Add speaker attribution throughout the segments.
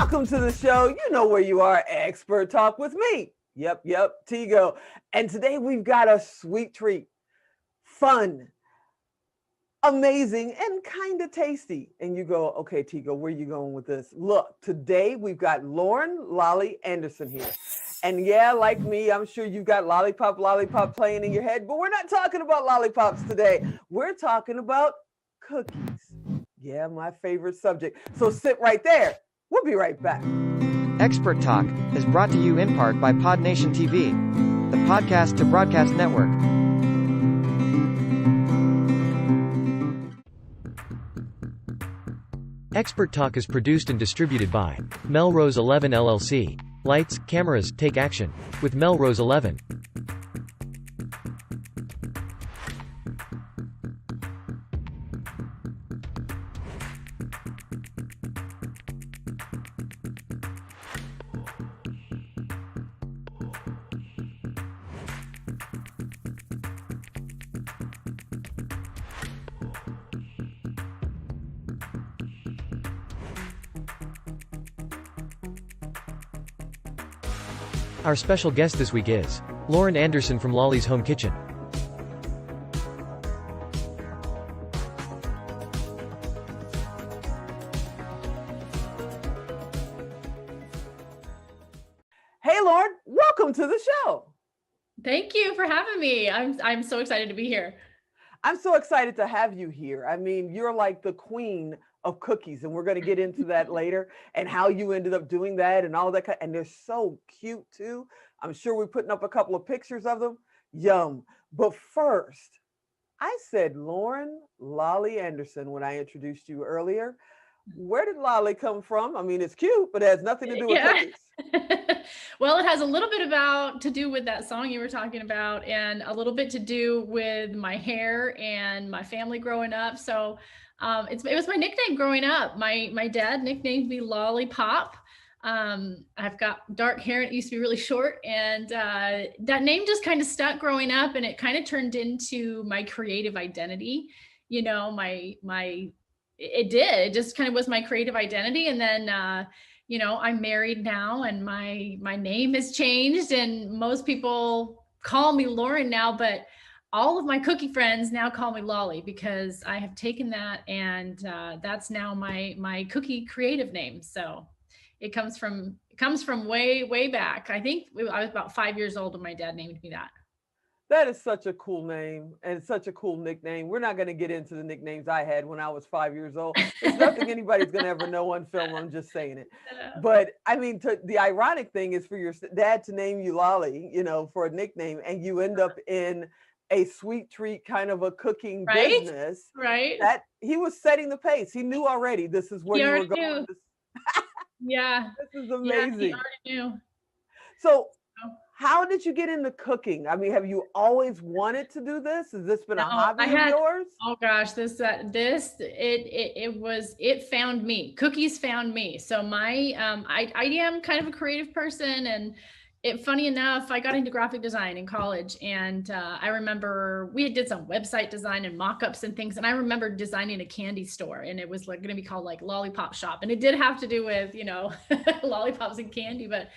Speaker 1: Welcome to the show. You know where you are, Expert Talk with me. Yep, Tigo. And today we've got a sweet treat. Fun, amazing, and kind of tasty. And you go, okay, Tigo, where are you going with this? Look, today we've got Lauren Lolly Anderson here. And yeah, like me, I'm sure you've got lollipop playing in your head, but we're not talking about lollipops today. We're talking about cookies. Yeah, my favorite subject. So sit right there. We'll be right back.
Speaker 2: Expert Talk is brought to you in part by PodNation TV, the podcast to broadcast network. Expert Talk is produced and distributed by Melrose 11 LLC. Lights, cameras, take action with Melrose 11. Our special guest this week is Lauren Anderson from Lolly's Home Kitchen.
Speaker 1: Hey, Lauren, welcome to the show.
Speaker 3: Thank you for having me. I'm so excited to be here.
Speaker 1: I'm so excited to have you here. I mean, you're like the queen of cookies, and we're going to get into that later and how you ended up doing that and all that. And they're so cute too. I'm sure we're putting up a couple of pictures of them. Yum. But first, I said Lauren Lolly Anderson when I introduced you earlier. Where did Lolly come from? I mean, it's cute, but it has nothing to do with cookies.
Speaker 3: Well, it has a little bit to do with that song you were talking about, and a little bit to do with my hair and my family growing up. So it was my nickname growing up. My dad nicknamed me Lollipop. I've got dark hair, and it used to be really short, and that name just kind of stuck growing up, and it kind of turned into my creative identity. You know, it just kind of was my creative identity. And then you know, I'm married now, and my name has changed, and most people call me Lauren now, but all of my cookie friends now call me Lolly, because I have taken that, and that's now my cookie creative name. So it comes from way back. I think I was about 5 years old when my dad named me that.
Speaker 1: That is such a cool name and such a cool nickname. We're not going to get into the nicknames I had when I was 5 years old. There's nothing anybody's going to ever know on film. I'm just saying it. But I mean, the ironic thing is for your dad to name you Lolly, you know, for a nickname, and you end up in a sweet treat kind of a cooking business.
Speaker 3: Right.
Speaker 1: That he was setting the pace. He knew already this is where you were going.
Speaker 3: Yeah.
Speaker 1: This is amazing.
Speaker 3: Yeah, he already knew.
Speaker 1: So how did you get into cooking? I mean, have you always wanted to do this? Has this been a hobby of yours?
Speaker 3: Oh gosh, it found me. Cookies found me. So I am kind of a creative person, and funny enough, I got into graphic design in college, and I remember we did some website design and mock-ups and things, and I remember designing a candy store, and it was like going to be called like Lollipop Shop, and it did have to do with, you know, lollipops and candy, but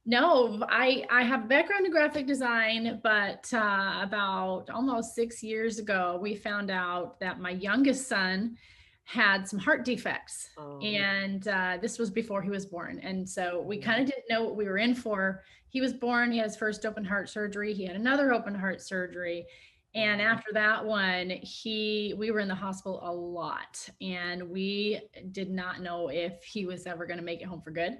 Speaker 3: no, I have a background in graphic design, but about almost 6 years ago, we found out that my youngest son had some heart defects. And this was before he was born. And so we kind of didn't know what we were in for. He was born, he had his first open heart surgery. He had another open heart surgery. And after that one, we were in the hospital a lot, and we did not know if he was ever going to make it home for good.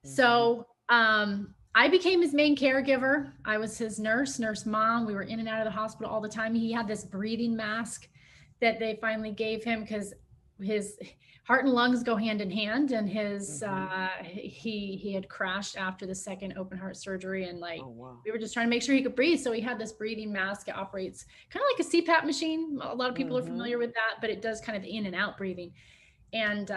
Speaker 3: So I became his main caregiver. I was his nurse mom. We were in and out of the hospital all the time. He had this breathing mask that they finally gave him, because his heart and lungs go hand in hand, and his he had crashed after the second open heart surgery, and we were just trying to make sure he could breathe. So he had this breathing mask. It operates kind of like a CPAP machine. A lot of people are familiar with that, but it does kind of in and out breathing. And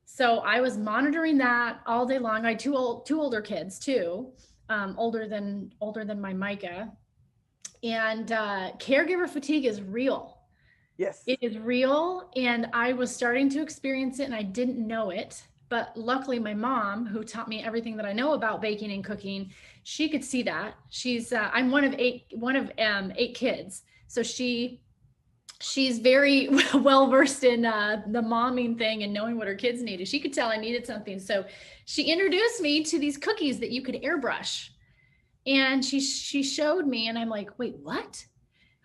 Speaker 3: so I was monitoring that all day long. I had two older kids too, older than my Micah. And caregiver fatigue is real.
Speaker 1: Yes.
Speaker 3: It is real, and I was starting to experience it and I didn't know it. But luckily my mom, who taught me everything that I know about baking and cooking, she could see that. I'm one of eight kids. So she's very well versed in the momming thing and knowing what her kids needed. She could tell I needed something. So she introduced me to these cookies that you could airbrush. And she showed me, and I'm like, wait, what?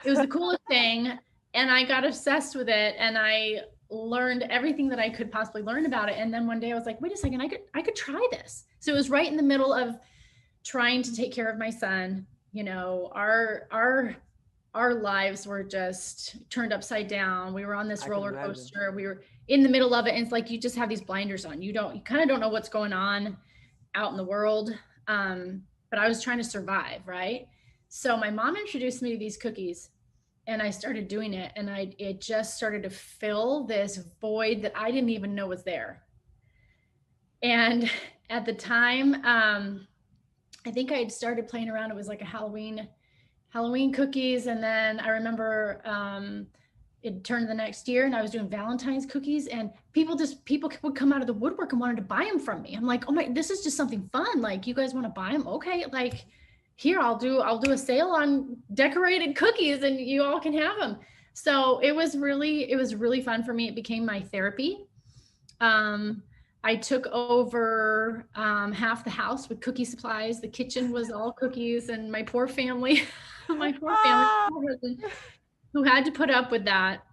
Speaker 3: It was the coolest thing. And I got obsessed with it, and I learned everything that I could possibly learn about it. And then one day I was like, wait a second, I could try this. So it was right in the middle of trying to take care of my son. You know, our lives were just turned upside down. We were on this roller coaster. We were in the middle of it. And it's like, you just have these blinders on. You kind of don't know what's going on out in the world. But I was trying to survive. Right. So my mom introduced me to these cookies, and I started doing it, and it just started to fill this void that I didn't even know was there. And at the time, I think I had started playing around. It was like a Halloween cookies. And then I remember it turned the next year, and I was doing Valentine's cookies, and people would come out of the woodwork and wanted to buy them from me. I'm like, oh my, this is just something fun. Like, you guys want to buy them? Okay. Like, here, I'll do a sale on decorated cookies, and you all can have them. So it was really fun for me. It became my therapy. I took over half the house with cookie supplies. The kitchen was all cookies, and my poor family, who had to put up with that.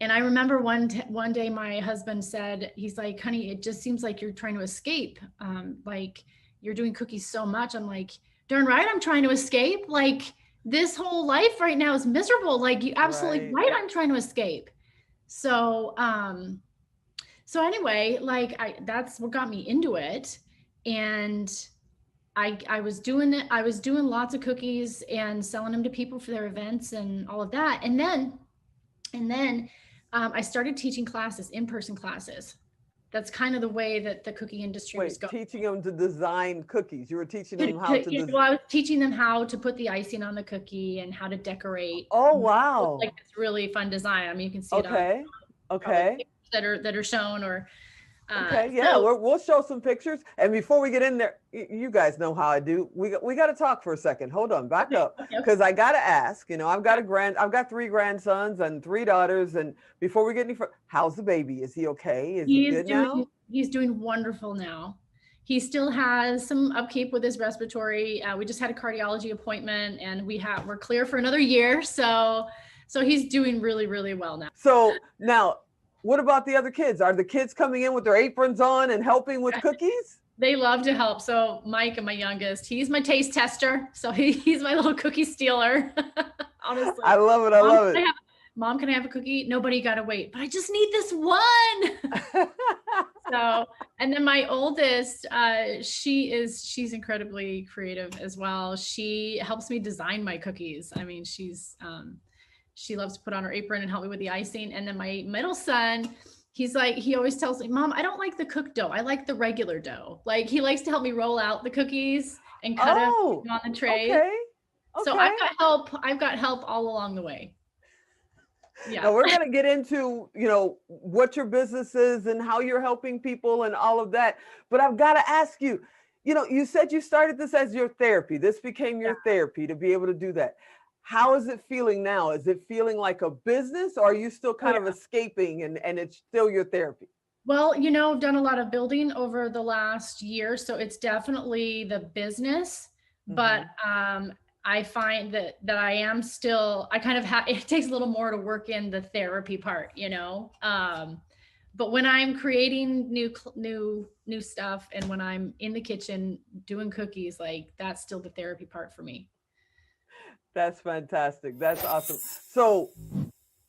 Speaker 3: And I remember one day my husband said, he's like, honey, it just seems like you're trying to escape. Like, you're doing cookies so much. I'm like, darn right, I'm trying to escape. Like, this whole life right now is miserable. Like, you absolutely right. I'm trying to escape. So, so anyway, like, that's what got me into it. And I was doing it. I was doing lots of cookies and selling them to people for their events and all of that. And then I started teaching classes, in-person classes. That's kind of the way that the cookie industry was going.
Speaker 1: Teaching them to design cookies. You were teaching them how to design.
Speaker 3: Well, I was teaching them how to put the icing on the cookie and how to decorate.
Speaker 1: Oh, wow.
Speaker 3: Like, it's really fun design. I mean, you can see it on that are shown, or
Speaker 1: yeah, we'll show some pictures. And before we get in there, you guys know how I do. We got to talk for a second. Hold on, back up, because I got to ask. You know, I've got 3 grandsons and 3 daughters. And before we get any further, how's the baby? Is he okay? Is he good now?
Speaker 3: He's doing wonderful now. He still has some upkeep with his respiratory. We just had a cardiology appointment, and we're clear for another year. So he's doing really, really well now.
Speaker 1: So now, what about the other kids? Are the kids coming in with their aprons on and helping with cookies?
Speaker 3: They love to help. So Mike, my youngest, he's my taste tester. So he's my little cookie stealer. Honestly,
Speaker 1: I love it. I love it.
Speaker 3: Mom, can I have a cookie? Nobody got to wait, but I just need this one. So, and then my oldest, she's incredibly creative as well. She helps me design my cookies. I mean, she loves to put on her apron and help me with the icing. And then my middle son, he always tells me, Mom, I don't like the cooked dough. I like the regular dough. Like, he likes to help me roll out the cookies and cut them on the tray.
Speaker 1: Okay.
Speaker 3: So I've got help all along the way. Yeah.
Speaker 1: Now we're going to get into, what your business is and how you're helping people and all of that. But I've got to ask you, you said you started this as your therapy. This became your therapy to be able to do that. How is it feeling now? Is it feeling like a business, or are you still kind of escaping and it's still your therapy?
Speaker 3: Well, I've done a lot of building over the last year, so it's definitely the business, but I find that I am still, I kind of it takes a little more to work in the therapy part, but when I'm creating new stuff, and when I'm in the kitchen doing cookies, like, that's still the therapy part for me.
Speaker 1: That's fantastic. That's awesome. So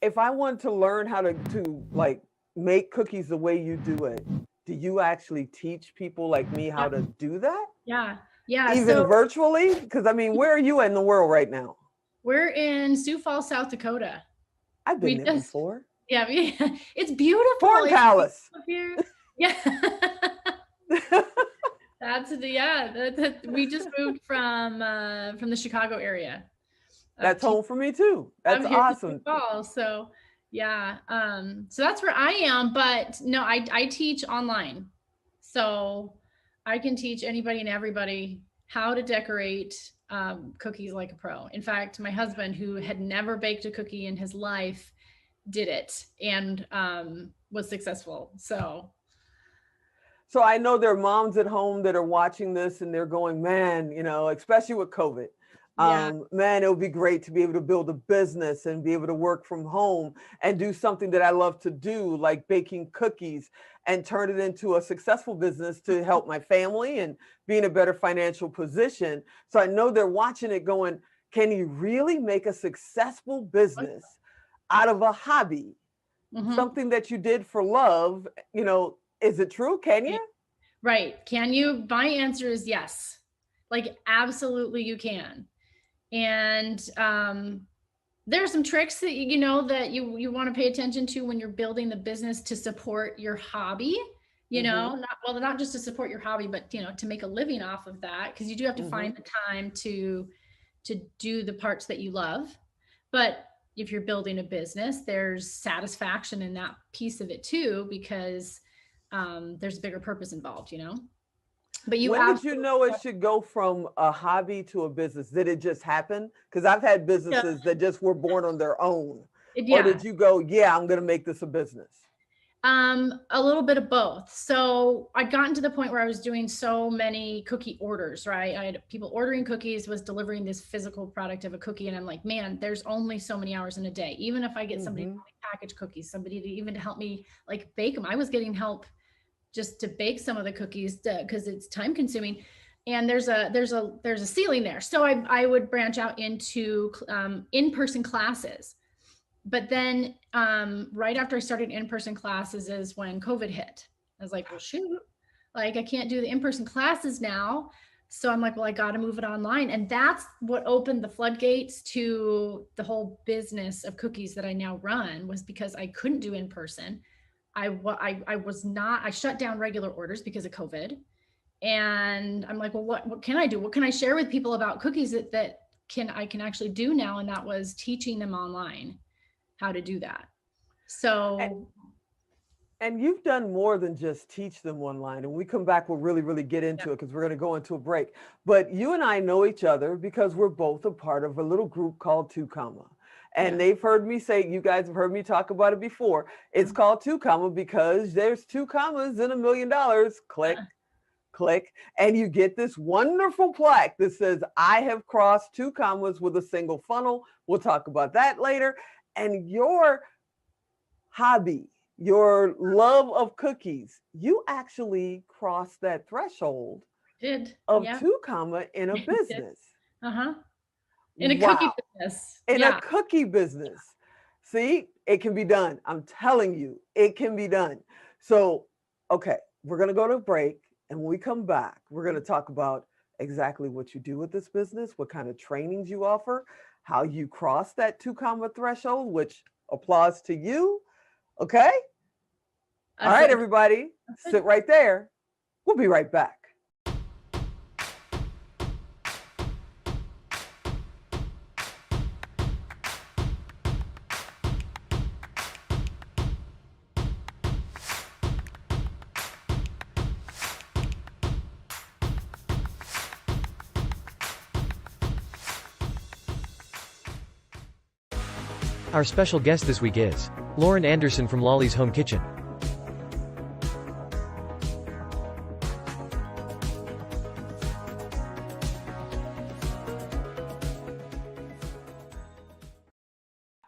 Speaker 1: if I want to learn how to like make cookies the way you do it, do you actually teach people like me how to do that?
Speaker 3: Yeah.
Speaker 1: Even virtually? Because I mean, where are you in the world right now?
Speaker 3: We're in Sioux Falls, South Dakota.
Speaker 1: I've been there before.
Speaker 3: Yeah, it's beautiful.
Speaker 1: Corn Palace.
Speaker 3: Here. Yeah. We just moved from the Chicago area.
Speaker 1: That's home for me too. That's
Speaker 3: I'm here this
Speaker 1: awesome.
Speaker 3: fall. So yeah. So that's where I am, but no, I teach online. So I can teach anybody and everybody how to decorate cookies like a pro. In fact, my husband, who had never baked a cookie in his life, did it and was successful.
Speaker 1: So I know there are moms at home that are watching this and they're going, man, especially with COVID,
Speaker 3: yeah.
Speaker 1: man, it would be great to be able to build a business and be able to work from home and do something that I love to do, like baking cookies, and turn it into a successful business to help my family and be in a better financial position. So I know they're watching it going, can you really make a successful business out of a hobby?
Speaker 3: Mm-hmm.
Speaker 1: Something that you did for love, is it true? Can you?
Speaker 3: Right. Can you? My answer is yes. Like, absolutely you can. And there are some tricks that that you want to pay attention to when you're building the business to support your hobby. Not just to support your hobby, but to make a living off of that, because you do have to find the time to do the parts that you love. But if you're building a business, there's satisfaction in that piece of it too, because there's a bigger purpose involved, But
Speaker 1: when did you know it should go from a hobby to a business? Did it just happen? Because I've had businesses that just were born on their own. Or did you go, yeah, I'm going to make this a business?
Speaker 3: A little bit of both. So I'd gotten to the point where I was doing so many cookie orders, right? I had people ordering cookies, was delivering this physical product of a cookie. And I'm like, man, there's only so many hours in a day. Even if I get somebody to package cookies, somebody to help me like bake them, I was getting help just to bake some of the cookies because it's time consuming. And there's a ceiling there. So I would branch out into in-person classes. But then right after I started in-person classes is when COVID hit. I was like, well, shoot, like I can't do the in-person classes now. So I'm like, well, I got to move it online. And that's what opened the floodgates to the whole business of cookies that I now run, was because I couldn't do in-person. I shut down regular orders because of COVID. And I'm like, well, what can I do? What can I share with people about cookies that I can actually do now? And that was teaching them online how to do that. So.
Speaker 1: And you've done more than just teach them online. And when we come back, we'll really, really get into it, because we're going to go into a break. But you and I know each other because we're both a part of a little group called 2 Comma. And they've heard me say, you guys have heard me talk about it before. It's called 2 Comma because there's 2 commas in $1 million. Click, click. And you get this wonderful plaque that says, I have crossed 2 commas with a single funnel. We'll talk about that later. And your hobby, your love of cookies, you actually crossed that threshold of 2 comma in a business.
Speaker 3: In a cookie business.
Speaker 1: In a cookie business. See, it can be done. I'm telling you, it can be done. So, okay, we're going to go to a break. And when we come back, we're going to talk about exactly what you do with this business, what kind of trainings you offer, how you cross that 2 comma threshold, which applause to you. Okay. All right, everybody, sit right there. We'll be right back.
Speaker 2: Our special guest this week is Lauren Anderson from Lolly's Home Kitchen.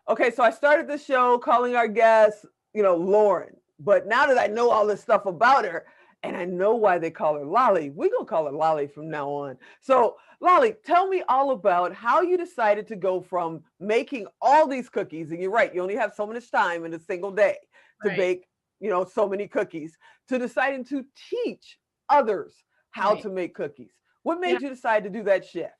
Speaker 1: Okay, so I started the show calling our guest, Lauren. But now that I know all this stuff about her, and I know why they call her Lolly, we're going to call her Lolly from now on. So, Lolly, tell me all about how you decided to go from making all these cookies, and you're right, you only have so much time in a single day to bake, so many cookies, to deciding to teach others how to make cookies. What made you decide to do that shift?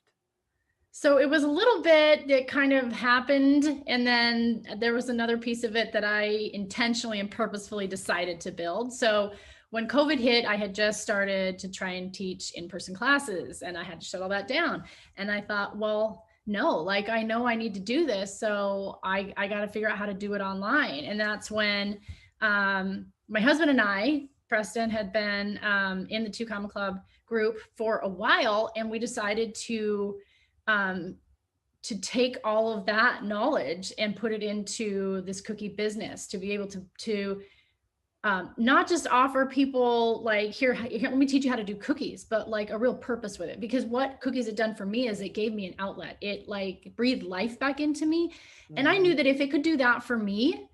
Speaker 3: So it was a little bit that kind of happened. And then there was another piece of it that I intentionally and purposefully decided to build. So when COVID hit, I had just started to try and teach in-person classes, and I had to shut all that down. And I thought, well, no, like, I know I need to do this. So I got to figure out how to do it online. And that's when my husband and I, Preston, had been in the Two Comma Club group for a while. And we decided to take all of that knowledge and put it into this cookie business, to be able to not just offer people like, here, let me teach you how to do cookies, but like a real purpose with it. Because what cookies had done for me is it gave me an outlet. It like breathed life back into me. Mm-hmm. And I knew that if it could do that for me,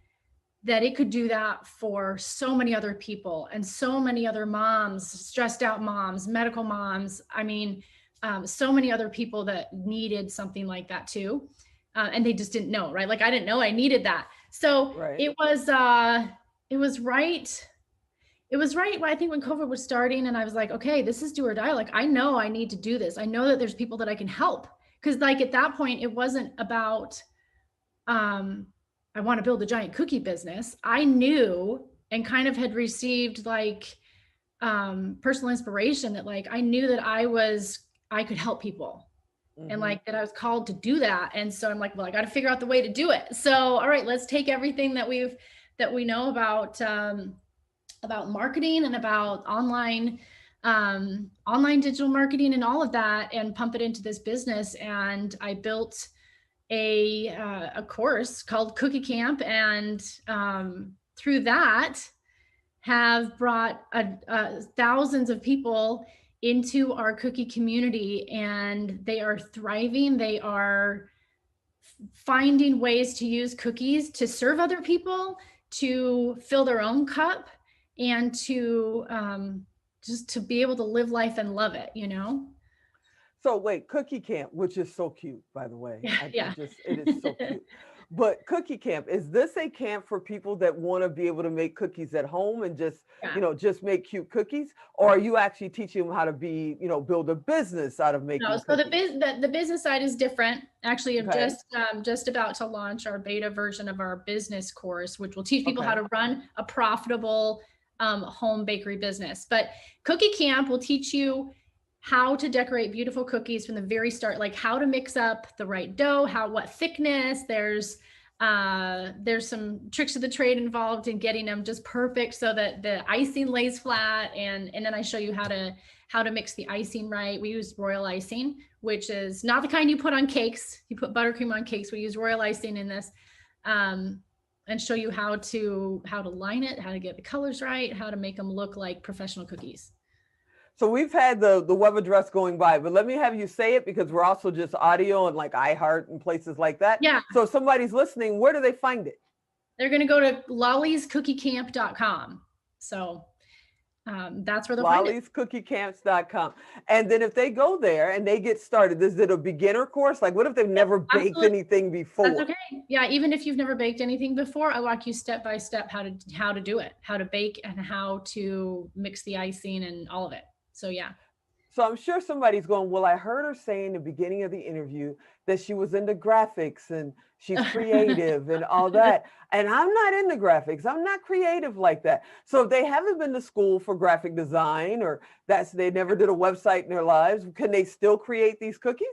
Speaker 3: that it could do that for so many other people and so many other moms, stressed out moms, medical moms. I mean, so many other people that needed something like that too. And they just didn't know, right? Like, I didn't know I needed that. So it was right. It was right. I think when COVID was starting and I was like, okay, this is do or die. Like, I know I need to do this. I know that there's people that I can help. Cause like at that point, it wasn't about, I want to build a giant cookie business. I knew and kind of had received like, personal inspiration that like, I knew that I could help people. Mm-hmm. And like that I was called to do that. And so I'm like, well, I got to figure out the way to do it. So, all right, let's take everything that we know about marketing and about online digital marketing and all of that, and pump it into this business. And I built a course called Cookie Camp, and through that have brought thousands of people into our cookie community, and they are thriving. They are finding ways to use cookies to serve other people, to fill their own cup, and to just to be able to live life and love it, you know?
Speaker 1: So wait, Cookie Camp, which is so cute, by the way.
Speaker 3: Yeah.
Speaker 1: It is so cute. But Cookie Camp, is this a camp for people that want to be able to make cookies at home and just, just make cute cookies? Or are you actually teaching them how to be, build a business out of making cookies?
Speaker 3: So the business side is different. Actually, I'm just about to launch our beta version of our business course, which will teach people how to run a profitable home bakery business. But Cookie Camp will teach you how to decorate beautiful cookies from the very start, like how to mix up the right dough, what thickness. There's some tricks of the trade involved in getting them just perfect so that the icing lays flat. And then I show you how to mix the icing right. We use royal icing, which is not the kind you put on cakes. You put buttercream on cakes. We use royal icing in this, and show you how to line it, how to get the colors right, how to make them look like professional cookies.
Speaker 1: So we've had the web address going by, but let me have you say it, because we're also just audio and like iHeart and places like that.
Speaker 3: Yeah.
Speaker 1: So if somebody's listening, where do they find it?
Speaker 3: They're going to go to lollyscookiecamp.com. So that's where they'll find it.
Speaker 1: lollyscookiecamps.com. And then if they go there and they get started, is it a beginner course? Like, what if they've never baked anything before?
Speaker 3: That's okay. Yeah. Even if you've never baked anything before, I walk you step by step how to do it, how to bake and how to mix the icing and all of it. So, yeah.
Speaker 1: So I'm sure somebody's going, well, I heard her say in the beginning of the interview that she was into graphics and she's creative and all that. And I'm not into graphics. I'm not creative like that. So if they haven't been to school for graphic design, or they never did a website in their lives, can they still create these cookies?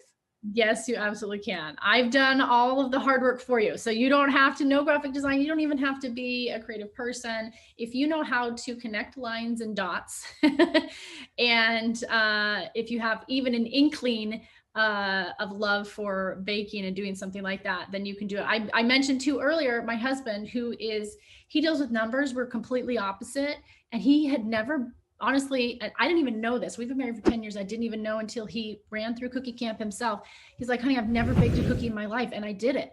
Speaker 3: Yes, you absolutely can. I've done all of the hard work for you. So you don't have to know graphic design. You don't even have to be a creative person. If you know how to connect lines and dots, and if you have even an inkling of love for baking and doing something like that, then you can do it. I mentioned too earlier, my husband, he deals with numbers. We're completely opposite. And he had never, honestly, I didn't even know this. We've been married for 10 years. I didn't even know until he ran through Cookie Camp himself. He's like, honey, I've never baked a cookie in my life. And I did it.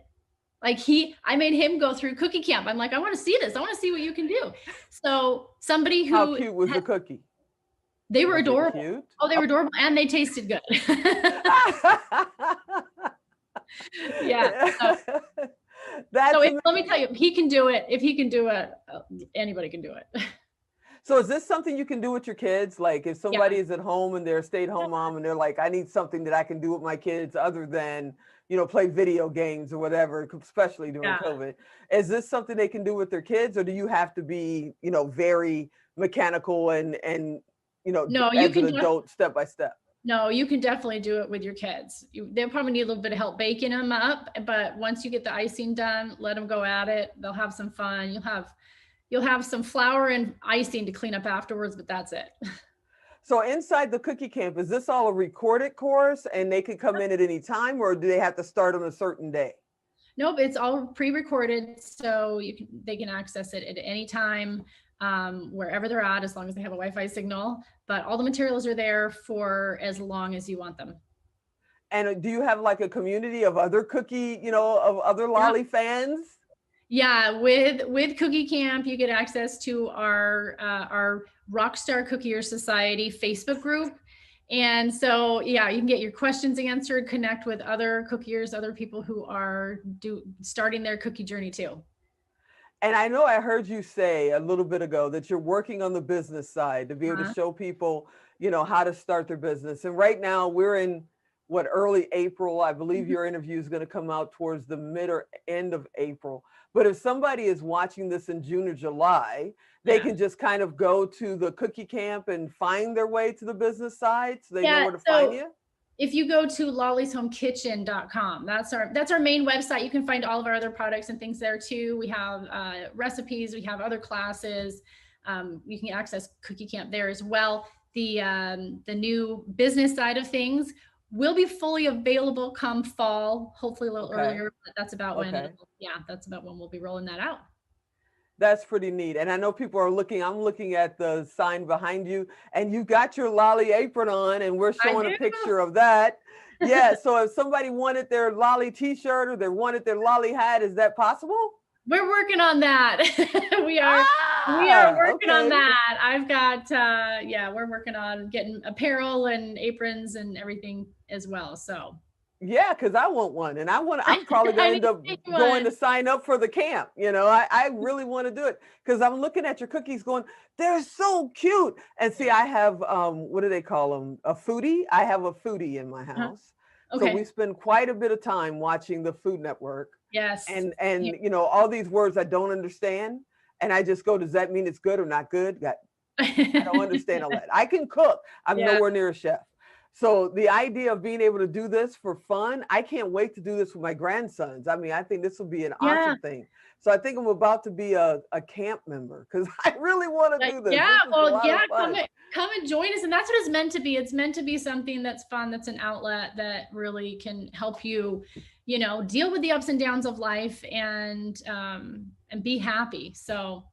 Speaker 3: Like I made him go through Cookie Camp. I'm like, I want to see this. I want to see what you can do. So somebody who—
Speaker 1: How cute was the cookie?
Speaker 3: They were adorable. Oh, they were adorable, and they tasted good. Yeah. Let me tell you, he can do it. If he can do it, anybody can do it.
Speaker 1: So is this something you can do with your kids? Like if somebody is at home and they're a stay-at-home mom and they're like, I need something that I can do with my kids other than, play video games or whatever, especially during COVID. Is this something they can do with their kids, or do you have to be, very mechanical and no, you as can an adult step by step?
Speaker 3: No, you can definitely do it with your kids. They'll probably need a little bit of help baking them up, but once you get the icing done, let them go at it. They'll have some fun. You'll have some flour and icing to clean up afterwards, but that's it.
Speaker 1: So inside the cookie camp, is this all a recorded course and they can come in at any time, or do they have to start on a certain day?
Speaker 3: Nope, it's all pre-recorded, so they can access it at any time, wherever they're at, as long as they have a Wi-Fi signal. But all the materials are there for as long as you want them.
Speaker 1: And do you have like a community of other cookie, of other lolly fans?
Speaker 3: Yeah, with Cookie Camp, you get access to our Rockstar Cookier Society Facebook group. And so, yeah, you can get your questions answered, connect with other cookiers, other people who are starting their cookie journey too.
Speaker 1: And I know I heard you say a little bit ago that you're working on the business side to be able to show people, how to start their business. And right now we're in early April. I believe your interview is going to come out towards the mid or end of April. But if somebody is watching this in June or July, they can just kind of go to the cookie camp and find their way to the business side, so they know where to find you.
Speaker 3: If you go to lollishomekitchen.com, that's our main website. You can find all of our other products and things there too. We have recipes, we have other classes. You can access Cookie Camp there as well. The new business side of things will be fully available come fall, hopefully a little earlier, but that's about when, that's about when we'll be rolling that out.
Speaker 1: That's pretty neat. And I know people are I'm looking at the sign behind you, and you got your lolly apron on, and we're showing a picture of that. Yeah, so if somebody wanted their lolly t-shirt or they wanted their lolly hat, is that possible?
Speaker 3: We're working on that. we are working on that. I've got, we're working on getting apparel and aprons and everything as well. So.
Speaker 1: Yeah, because I want one, and I'm probably going to end up going to sign up for the camp. I really want to do it because I'm looking at your cookies going, they're so cute. And see, I have, what do they call them? A foodie. I have a foodie in my house. Okay. So we spend quite a bit of time watching the Food Network.
Speaker 3: Yes.
Speaker 1: And all these words I don't understand. And I just go, does that mean it's good or not good? I don't understand all that. I can cook. I'm nowhere near a chef. So the idea of being able to do this for fun, I can't wait to do this with my grandsons. I mean, I think this will be an awesome thing. So I think I'm about to be a camp member because I really want to do this.
Speaker 3: Yeah, come and join us. And that's what it's meant to be. It's meant to be something that's fun, that's an outlet that really can help you, deal with the ups and downs of life and be happy. So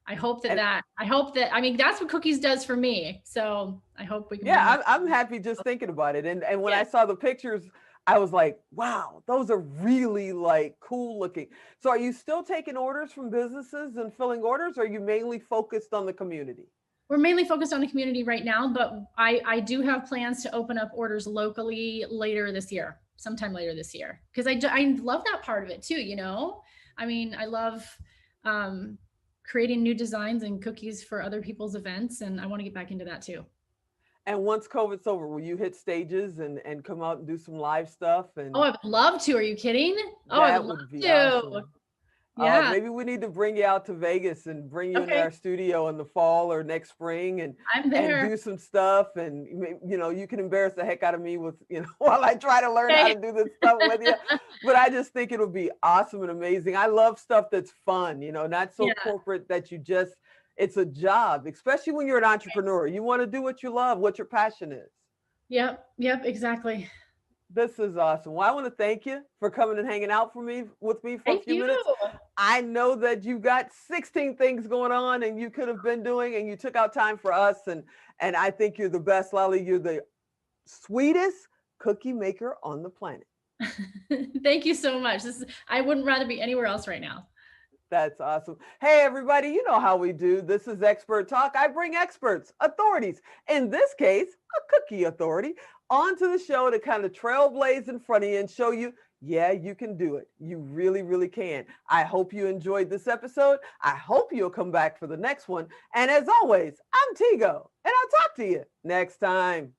Speaker 3: I hope that, I mean, that's what cookies does for me. So I hope we can.
Speaker 1: Yeah, I'm happy just thinking about it. And when I saw the pictures, I was like, wow, those are really like cool looking. So are you still taking orders from businesses and filling orders, or are you mainly focused on the community?
Speaker 3: We're mainly focused on the community right now, but I do have plans to open up orders locally sometime later this year. Because I love that part of it too, I mean, I love creating new designs and cookies for other people's events. And I want to get back into that too.
Speaker 1: And once COVID's over, will you hit stages and come out and do some live stuff? And
Speaker 3: I would love to. Are you kidding?
Speaker 1: I would love to. Awesome.
Speaker 3: Yeah.
Speaker 1: Maybe we need to bring you out to Vegas and bring you into our studio in the fall or next spring and do some stuff. And, you can embarrass the heck out of me with, while I try to learn how to do this stuff with you. But I just think it'll be awesome and amazing. I love stuff that's fun, not so corporate that it's a job, especially when you're an entrepreneur. You want to do what you love, what your passion is.
Speaker 3: Yep, exactly.
Speaker 1: This is awesome. Well, I want to thank you for coming and hanging out with me for a few minutes. I know that you got 16 things going on and you could have been doing, and you took out time for us. And I think you're the best, Lolly. You're the sweetest cookie maker on the planet.
Speaker 3: Thank you so much. I wouldn't rather be anywhere else right now.
Speaker 1: That's awesome. Hey, everybody, you know how we do. This is Expert Talk. I bring experts, authorities, in this case, a cookie authority, onto the show to kind of trailblaze in front of you and show you, yeah, you can do it. You really, really can. I hope you enjoyed this episode. I hope you'll come back for the next one. And as always, I'm Tigo, and I'll talk to you next time.